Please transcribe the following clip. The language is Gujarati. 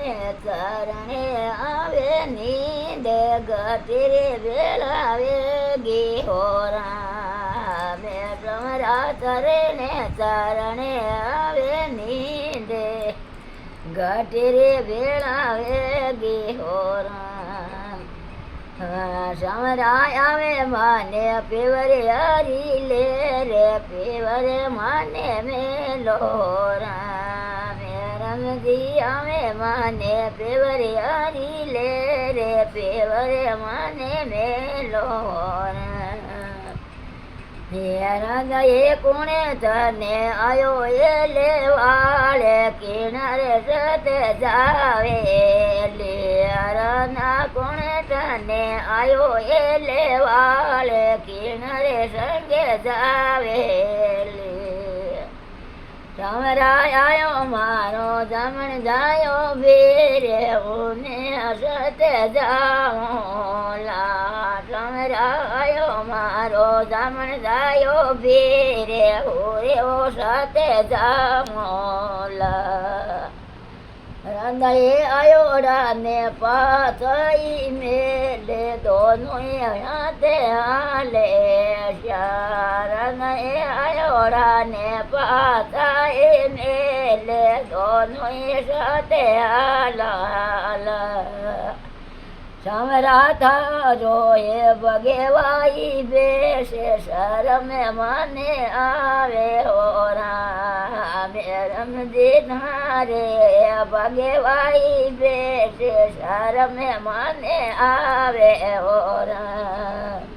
ને ચરણે આવે નીંદ ગતિરે વેળાવે ગિહોરા મે ભ્રમરા ચરે ને ચરણે આવે નીંદ ગતિરે વેળાવે ગિહોરા સમરાય આવે માને પીવરે હરી લે રે પીવરે માને મેલોરા રમજી આવે માને પીવરે હરી લે રે પીવરે માને મેલોરા રંગએ કુણે તને આયો એ લેવાળે કિનારે જતે જાવે લેરના કુણે તને આયો એ લેવાળે કિનારે સંગે જાવે સમરાય આયો મારો જમણ જાયો ભીરે ઉને સતે જાઉં લા સમરાયો મારો જમણ જાયો ભીરે ઉરે સતે જાઉં લા રંગએ આયો રાને પાથઈ મેલે દોનો હાથે હાલે રંગએ આયો રાને પાથઈ મેલે દોનો સાથે હાલા સમરા થાજો એ ભગેવાઈ બેસે શરમે મને આવે ઓરા રમજી નારે ભગેવાઈ બેસે શરમે મને આવે ઓરા